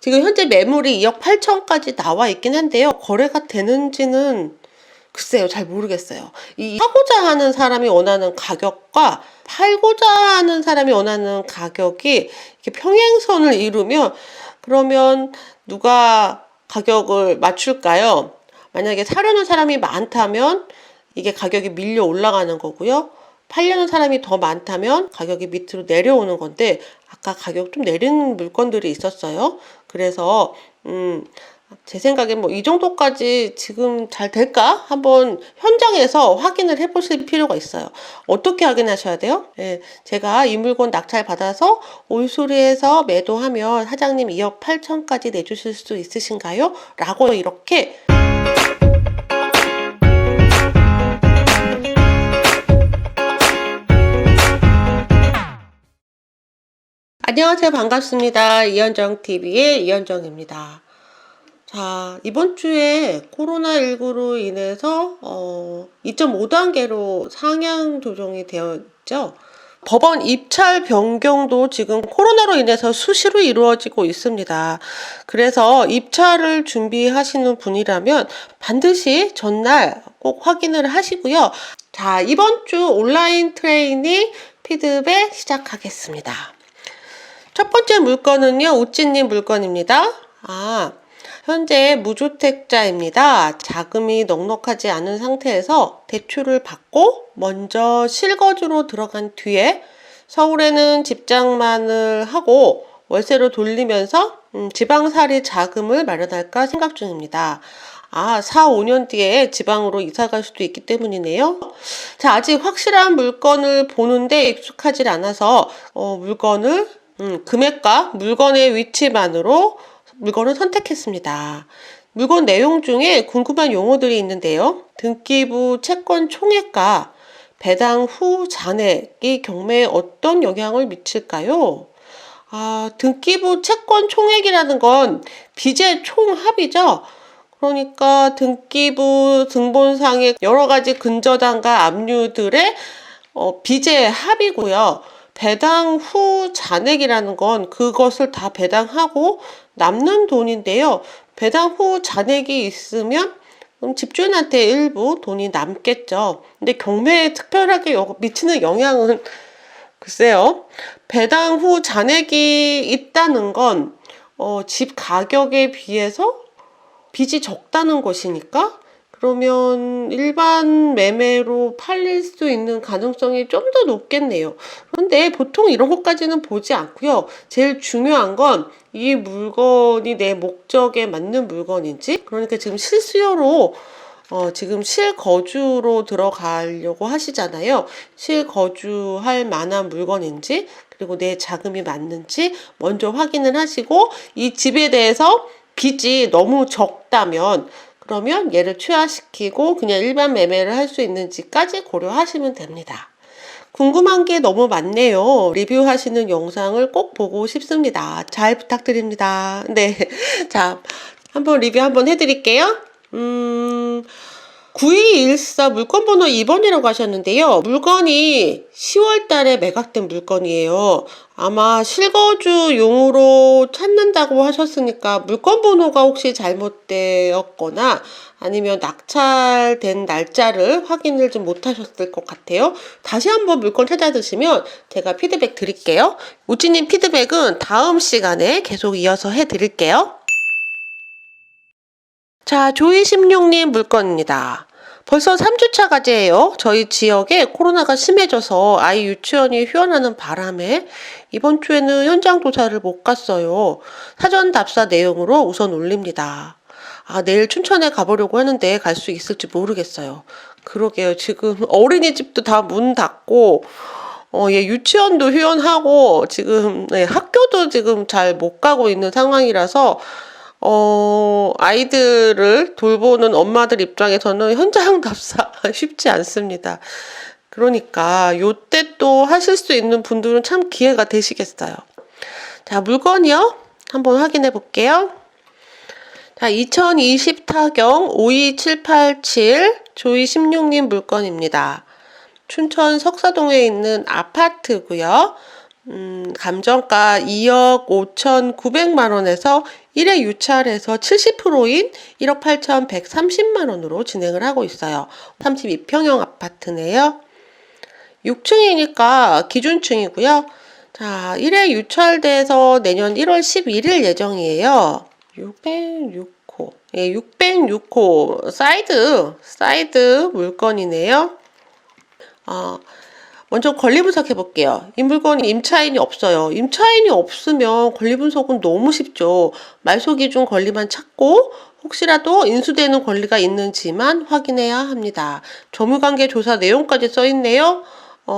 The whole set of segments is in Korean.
지금 현재 매물이 2억 8천까지 나와 있긴 한데요. 거래가 되는지는 글쎄요, 잘 모르겠어요. 이 사고자 하는 사람이 원하는 가격과 팔고자 하는 사람이 원하는 가격이 이렇게 평행선을 이루면, 그러면 누가 가격을 맞출까요? 만약에 사려는 사람이 많다면 이게 가격이 밀려 올라가는 거고요. 팔려는 사람이 더 많다면 가격이 밑으로 내려오는 건데, 아까 가격 좀 내린 물건들이 있었어요. 그래서 제 생각엔 뭐 이 정도까지 지금 잘 될까? 한번 현장에서 확인을 해 보실 필요가 있어요. 어떻게 확인하셔야 돼요? 예, 제가 이 물건 낙찰 받아서 올수리해서 매도하면 사장님 2억 8천까지 내주실 수 있으신가요? 라고 이렇게 안녕하세요. 반갑습니다. 이현정TV의 이현정입니다. 자, 이번 주에 코로나19로 인해서 2.5단계로 상향 조정이 되어 있죠. 법원 입찰 변경도 지금 코로나로 인해서 수시로 이루어지고 있습니다. 그래서 입찰을 준비하시는 분이라면 반드시 전날 꼭 확인을 하시고요. 자, 이번 주 온라인 트레이닝 피드백 시작하겠습니다. 첫 번째 물건은요, 우찌님 물건입니다. 현재 무주택자입니다. 자금이 넉넉하지 않은 상태에서 대출을 받고 먼저 실거주로 들어간 뒤에 서울에는 집장만을 하고 월세로 돌리면서 지방살이 자금을 마련할까 생각 중입니다. 4, 5년 뒤에 지방으로 이사 갈 수도 있기 때문이네요. 자, 아직 확실한 물건을 보는데 익숙하지 않아서 물건을 금액과 물건의 위치만으로 물건을 선택했습니다. 물건 내용 중에 궁금한 용어들이 있는데요. 등기부 채권 총액과 배당 후 잔액이 경매에 어떤 영향을 미칠까요? 등기부 채권 총액이라는 건 빚의 총합이죠. 그러니까 등기부 등본상의 여러 가지 근저당과 압류들의 빚의 합이고요. 배당 후 잔액이라는 건 그것을 다 배당하고 남는 돈인데요. 배당 후 잔액이 있으면 집주인한테 일부 돈이 남겠죠. 근데 경매에 특별하게 미치는 영향은 글쎄요. 배당 후 잔액이 있다는 건 집 가격에 비해서 빚이 적다는 것이니까, 그러면 일반 매매로 팔릴 수 있는 가능성이 좀 더 높겠네요. 그런데 보통 이런 것까지는 보지 않고요. 제일 중요한 건 이 물건이 내 목적에 맞는 물건인지, 그러니까 지금 실수요로 지금 실거주로 들어가려고 하시잖아요. 실거주할 만한 물건인지, 그리고 내 자금이 맞는지 먼저 확인을 하시고, 이 집에 대해서 빚이 너무 적다면 그러면 얘를 취하시키고 그냥 일반 매매를 할 수 있는지까지 고려하시면 됩니다. 궁금한 게 너무 많네요. 리뷰하시는 영상을 꼭 보고 싶습니다. 잘 부탁드립니다. 네. 자, 한번 리뷰 한번 해드릴게요. 9214 물건 번호 2번이라고 하셨는데요. 물건이 10월 달에 매각된 물건이에요. 아마 실거주용으로 찾는다고 하셨으니까 물건 번호가 혹시 잘못되었거나 아니면 낙찰된 날짜를 확인을 좀 못하셨을 것 같아요. 다시 한번 물건 찾아드시면 제가 피드백 드릴게요. 우찌님 피드백은 다음 시간에 계속 이어서 해드릴게요. 자, 조이16님 물건입니다. 벌써 3주차 과제예요. 저희 지역에 코로나가 심해져서 아이 유치원이 휴원하는 바람에 이번 주에는 현장 조사를 못 갔어요. 사전 답사 내용으로 우선 올립니다. 내일 춘천에 가보려고 하는데 갈 수 있을지 모르겠어요. 그러게요. 지금 어린이집도 다 문 닫고 유치원도 휴원하고 지금 학교도 지금 잘 못 가고 있는 상황이라서 아이들을 돌보는 엄마들 입장에서는 현장 답사 쉽지 않습니다. 그러니까 요때 또 하실 수 있는 분들은 참 기회가 되시겠어요. 자, 물건이요. 한번 확인해 볼게요. 자, 2020 타경 52787 조이16님 물건입니다. 춘천 석사동에 있는 아파트고요. 감정가 2억 5,900만 원에서 1회 유찰에서 70%인 1억 8,130만 원으로 진행을 하고 있어요. 32평형 아파트네요. 6층이니까 기준층이고요. 자, 1회 유찰돼서 내년 1월 11일 예정이에요. 606호. 예, 606호 사이드 물건이네요. 먼저 권리 분석해 볼게요. 이 물건이 임차인이 없어요. 임차인이 없으면 권리 분석은 너무 쉽죠. 말소 기준 권리만 찾고 혹시라도 인수되는 권리가 있는지만 확인해야 합니다. 점유관계 조사 내용까지 써 있네요.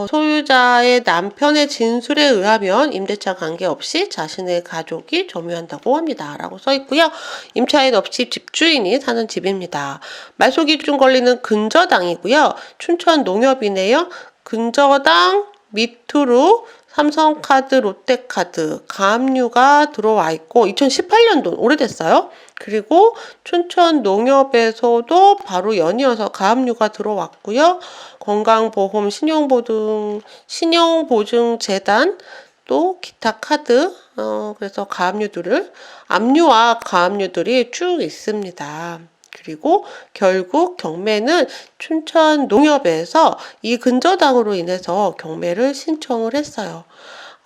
소유자의 남편의 진술에 의하면 임대차 관계없이 자신의 가족이 점유한다고 합니다. 라고 써 있고요. 임차인 없이 집주인이 사는 집입니다. 말소 기준 권리는 근저당이고요. 춘천 농협이네요. 근저당 밑으로 삼성카드, 롯데카드, 가압류가 들어와 있고 2018년도 오래됐어요. 그리고 춘천 농협에서도 바로 연이어서 가압류가 들어왔고요. 건강보험, 신용보증재단, 또 기타 카드, 그래서 압류와 가압류들이 쭉 있습니다. 그리고 결국 경매는 춘천 농협에서 이 근저당으로 인해서 경매를 신청을 했어요.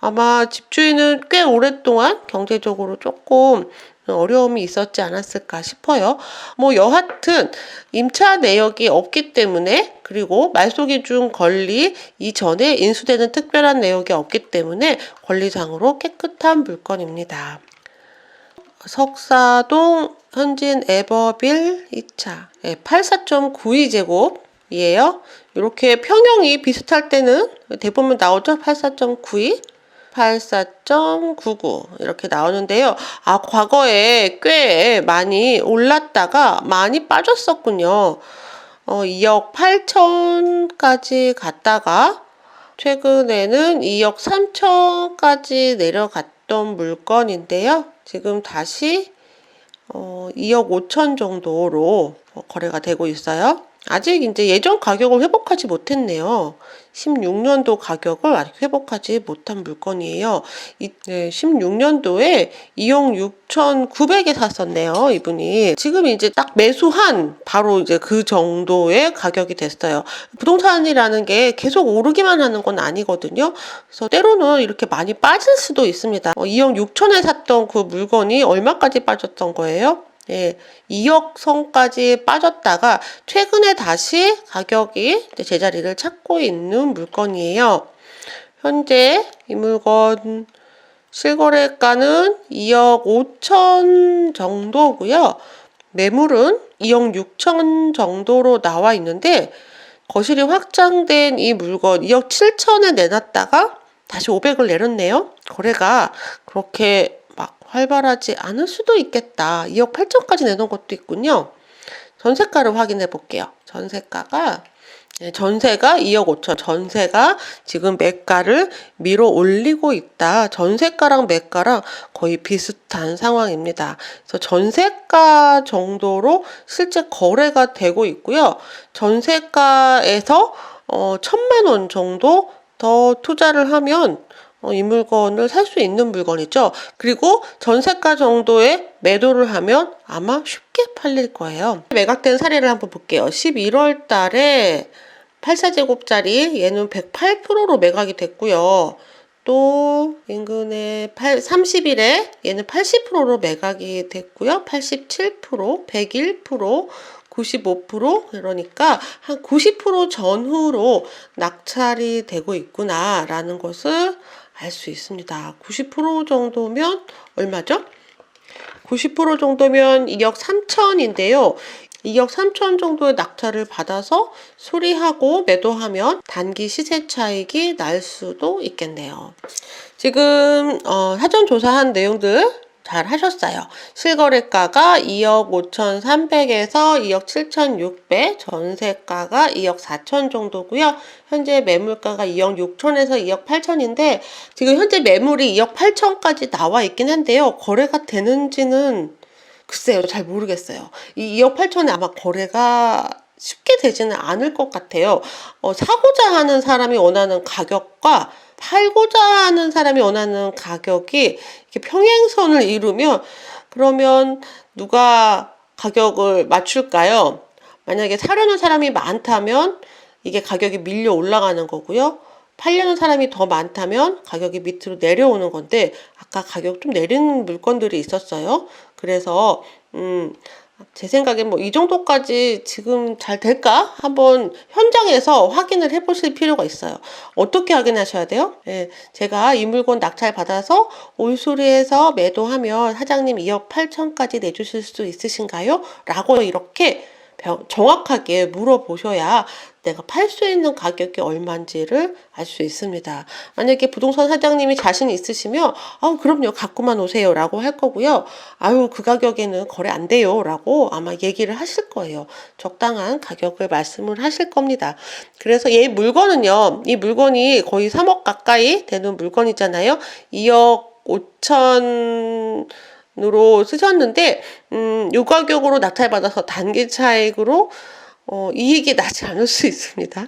아마 집주인은 꽤 오랫동안 경제적으로 조금 어려움이 있었지 않았을까 싶어요. 여하튼 임차 내역이 없기 때문에, 그리고 말소 기준 권리 이전에 인수되는 특별한 내역이 없기 때문에 권리상으로 깨끗한 물건입니다. 석사동 현진 에버빌 2차 84.92제곱이에요. 이렇게 평형이 비슷할 때는 대부분 나오죠. 84.92, 84.99 이렇게 나오는데요. 과거에 꽤 많이 올랐다가 많이 빠졌었군요. 2억 8천까지 갔다가 최근에는 2억 3천까지 내려갔던 물건인데요. 지금 다시 2억 5천 정도로 거래가 되고 있어요. 아직 이제 예전 가격을 회복하지 못했네요. 16년도 가격을 아직 회복하지 못한 물건이에요. 16년도에 2억 6,900에 샀었네요, 이분이. 지금 이제 딱 매수한 바로 이제 그 정도의 가격이 됐어요. 부동산이라는 게 계속 오르기만 하는 건 아니거든요. 그래서 때로는 이렇게 많이 빠질 수도 있습니다. 2억 6천에 샀던 그 물건이 얼마까지 빠졌던 거예요? 2억 선까지 빠졌다가 최근에 다시 가격이 제자리를 찾고 있는 물건이에요. 현재 이 물건 실거래가는 2억 5천 정도고요. 매물은 2억 6천 정도로 나와 있는데 거실이 확장된 이 물건 2억 7천에 내놨다가 다시 500을 내렸네요. 거래가 그렇게 막 활발하지 않을 수도 있겠다. 2억 8천까지 내놓은 것도 있군요. 전세가를 확인해 볼게요. 전세가 2억 5천. 전세가 지금 매가를 밀어 올리고 있다. 전세가랑 매가랑 거의 비슷한 상황입니다. 그래서 전세가 정도로 실제 거래가 되고 있고요. 전세가에서 1,000만 원 정도 더 투자를 하면 이 물건을 살 수 있는 물건이죠. 그리고 전세가 정도에 매도를 하면 아마 쉽게 팔릴 거예요. 매각된 사례를 한번 볼게요. 11월 달에 84제곱짜리 얘는 108%로 매각이 됐고요. 또 인근에 30일에 얘는 80%로 매각이 됐고요. 87%, 101%, 95% 그러니까 한 90% 전후로 낙찰이 되고 있구나라는 것을 알 수 있습니다. 90% 정도면 얼마죠? 90% 정도면 2억 3천인데요. 2억 3천 정도의 낙찰을 받아서 수리하고 매도하면 단기 시세 차익이 날 수도 있겠네요. 지금 사전 조사한 내용들 잘 하셨어요. 실거래가가 2억 5,300에서 2억 7,600, 전세가가 2억 4천 정도고요. 현재 매물가가 2억 6천에서 2억 8천인데 지금 현재 매물이 2억 8천까지 나와 있긴 한데요. 거래가 되는지는 글쎄요, 잘 모르겠어요. 이 2억 8천에 아마 거래가 쉽게 되지는 않을 것 같아요. 사고자 하는 사람이 원하는 가격과 팔고자 하는 사람이 원하는 가격이 이렇게 평행선을 이루면 그러면 누가 가격을 맞출까요? 만약에 사려는 사람이 많다면 이게 가격이 밀려 올라가는 거고요. 팔려는 사람이 더 많다면 가격이 밑으로 내려오는 건데, 아까 가격 좀 내린 물건들이 있었어요. 그래서 제 생각엔 뭐 이 정도까지 지금 잘 될까? 한번 현장에서 확인을 해보실 필요가 있어요. 어떻게 확인하셔야 돼요? 제가 이 물건 낙찰 받아서 올수리해서 매도하면 사장님 2억 8천까지 내주실 수 있으신가요? 라고 이렇게 정확하게 물어보셔야 내가 팔 수 있는 가격이 얼마인지를 알 수 있습니다. 만약에 부동산 사장님이 자신 있으시면 그럼요, 갖고만 오세요 라고 할 거고요. 그 가격에는 거래 안 돼요 라고 아마 얘기를 하실 거예요. 적당한 가격을 말씀을 하실 겁니다. 그래서 이 물건은요, 이 물건이 거의 3억 가까이 되는 물건이잖아요. 2억 5천 으로 쓰셨는데 이 가격으로 낙찰받아서 단기 차익으로 이익이 나지 않을 수 있습니다.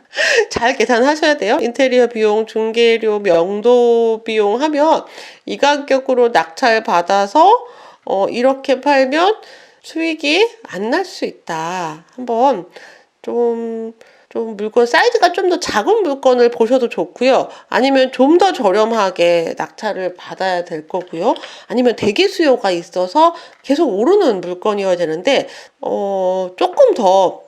잘 계산하셔야 돼요. 인테리어 비용, 중개료, 명도 비용 하면 이 가격으로 낙찰받아서 이렇게 팔면 수익이 안 날 수 있다. 한번 좀 물건 사이즈가 좀 더 작은 물건을 보셔도 좋고요. 아니면 좀 더 저렴하게 낙찰을 받아야 될 거고요. 아니면 대기 수요가 있어서 계속 오르는 물건이어야 되는데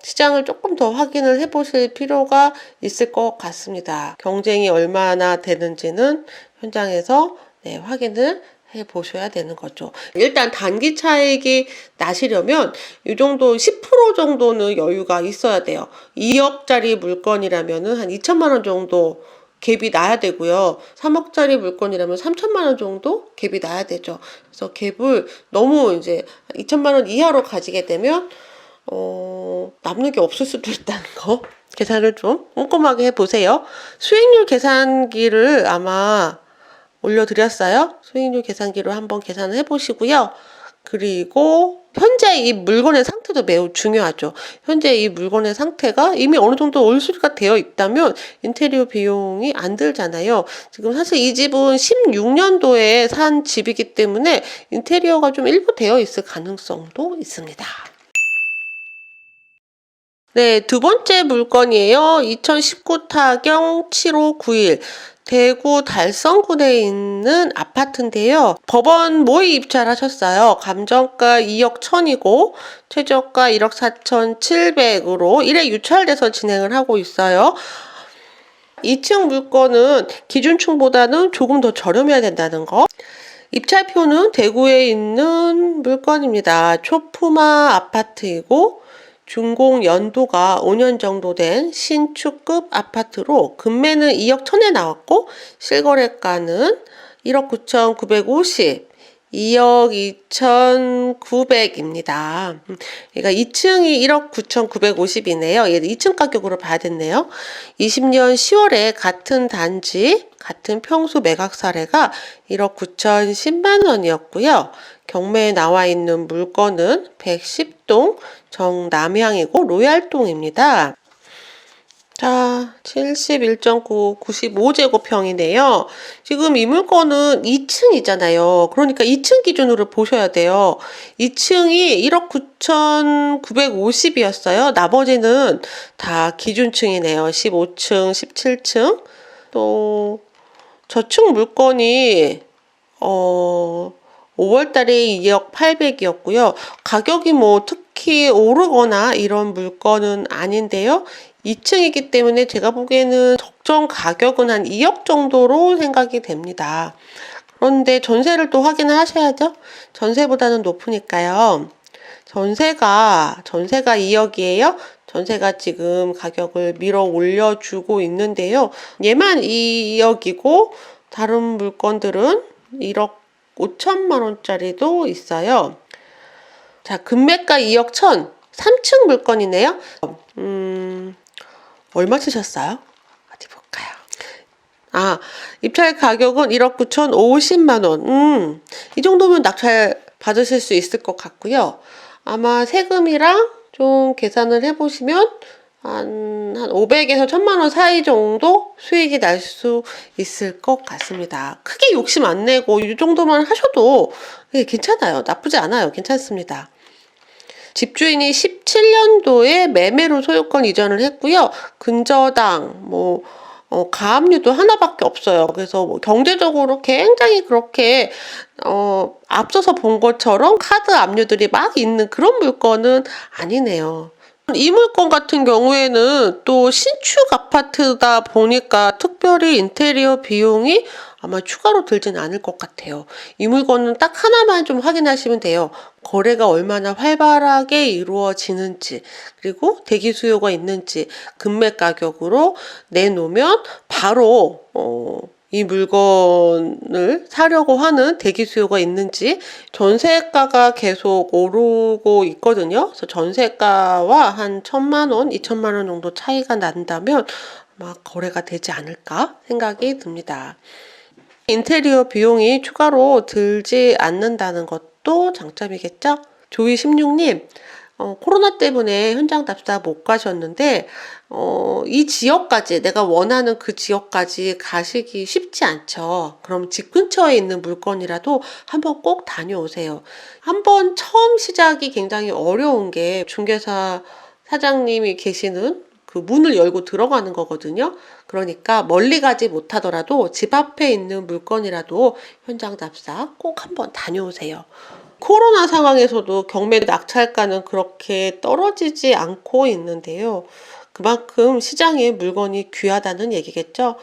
시장을 조금 더 확인을 해보실 필요가 있을 것 같습니다. 경쟁이 얼마나 되는지는 현장에서 확인을 해보셔야 되는 거죠. 일단 단기 차익이 나시려면 이 정도 10% 정도는 여유가 있어야 돼요. 2억짜리 물건이라면은 한 2천만 원 정도 갭이 나야 되고요. 3억짜리 물건이라면 3천만 원 정도 갭이 나야 되죠. 그래서 갭을 너무 이제 2천만 원 이하로 가지게 되면 남는 게 없을 수도 있다는 거. 계산을 좀 꼼꼼하게 해보세요. 수익률 계산기를 아마 올려드렸어요. 수익률 계산기로 한번 계산을 해보시고요. 그리고 현재 이 물건의 상태도 매우 중요하죠. 현재 이 물건의 상태가 이미 어느 정도 올수리가 되어 있다면 인테리어 비용이 안 들잖아요. 지금 사실 이 집은 16년도에 산 집이기 때문에 인테리어가 좀 일부 되어 있을 가능성도 있습니다. 네, 두 번째 물건이에요. 2019 타경 7591. 대구 달성군에 있는 아파트인데요. 법원 모의 입찰하셨어요. 감정가 2억 1천이고 최저가 1억 4천7백으로 1회 유찰돼서 진행을 하고 있어요. 2층 물건은 기준층보다는 조금 더 저렴해야 된다는 거. 입찰표는 대구에 있는 물건입니다. 초품화 아파트이고 준공 연도가 5년 정도 된 신축급 아파트로 금매는 2억 1천에 나왔고 실거래가는 1억 9천9백오십, 2억 2천9백입니다. 그러니까 2층이 1억 9천9백오십이네요. 얘는 2층 가격으로 봐야 됐네요. 20년 10월에 같은 단지, 같은 평수 매각 사례가 1억 9천10만 원이었고요. 경매에 나와 있는 물건은 110동 정남향이고 로얄동입니다. 자, 71.9, 95제곱평이네요. 지금 이 물건은 2층이잖아요. 그러니까 2층 기준으로 보셔야 돼요. 2층이 1억 9천9백오십이었어요. 나머지는 다 기준층이네요. 15층, 17층. 또 저층 물건이 5월달에 2억 8백이었고요. 가격이 뭐 특히 오르거나 이런 물건은 아닌데요. 2층이기 때문에 제가 보기에는 적정 가격은 한 2억 정도로 생각이 됩니다. 그런데 전세를 또 확인을 하셔야죠. 전세보다는 높으니까요. 전세가 2억이에요. 전세가 지금 가격을 밀어 올려주고 있는데요. 얘만 2억이고 다른 물건들은 1억 5천만 원짜리도 있어요. 자, 금매가 2억 1천, 3층 물건이네요. 얼마 쓰셨어요? 어디 볼까요? 입찰 가격은 1억 9천50만 원. 이 정도면 낙찰 받으실 수 있을 것 같고요. 아마 세금이랑 좀 계산을 해보시면 한 500에서 1000만 원 사이 정도 수익이 날 수 있을 것 같습니다. 크게 욕심 안 내고 이 정도만 하셔도 괜찮아요. 나쁘지 않아요. 괜찮습니다. 집주인이 17년도에 매매로 소유권 이전을 했고요. 근저당, 가압류도 하나밖에 없어요. 그래서 경제적으로 굉장히 그렇게 앞서서 본 것처럼 카드 압류들이 막 있는 그런 물건은 아니네요. 이 물건 같은 경우에는 또 신축 아파트다 보니까 특별히 인테리어 비용이 아마 추가로 들진 않을 것 같아요. 이 물건은 딱 하나만 좀 확인하시면 돼요. 거래가 얼마나 활발하게 이루어지는지, 그리고 대기 수요가 있는지, 금매 가격으로 내놓으면 바로 이 물건을 사려고 하는 대기 수요가 있는지. 전세가가 계속 오르고 있거든요. 그래서 전세가와 한 1000만 원, 2000만 원 정도 차이가 난다면 아마 거래가 되지 않을까 생각이 듭니다. 인테리어 비용이 추가로 들지 않는다는 것도 장점이겠죠? 조이16님, 코로나 때문에 현장 답사 못 가셨는데 이 지역까지, 내가 원하는 그 지역까지 가시기 쉽지 않죠. 그럼 집 근처에 있는 물건이라도 한번 꼭 다녀오세요. 한번 처음 시작이 굉장히 어려운 게 중개사 사장님이 계시는 그 문을 열고 들어가는 거거든요. 그러니까 멀리 가지 못하더라도 집 앞에 있는 물건이라도 현장 답사 꼭 한번 다녀오세요. 코로나 상황에서도 경매 낙찰가는 그렇게 떨어지지 않고 있는데요. 그만큼 시장에 물건이 귀하다는 얘기겠죠.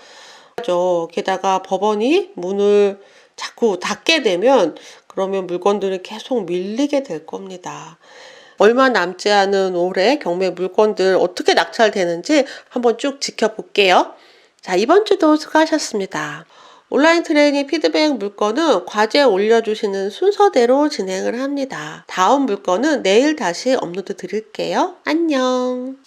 게다가 법원이 문을 자꾸 닫게 되면 그러면 물건들은 계속 밀리게 될 겁니다. 얼마 남지 않은 올해 경매 물건들 어떻게 낙찰되는지 한번 쭉 지켜볼게요. 자, 이번 주도 수고하셨습니다. 온라인 트레이닝 피드백 물건은 과제 올려주시는 순서대로 진행을 합니다. 다음 물건은 내일 다시 업로드 드릴게요. 안녕.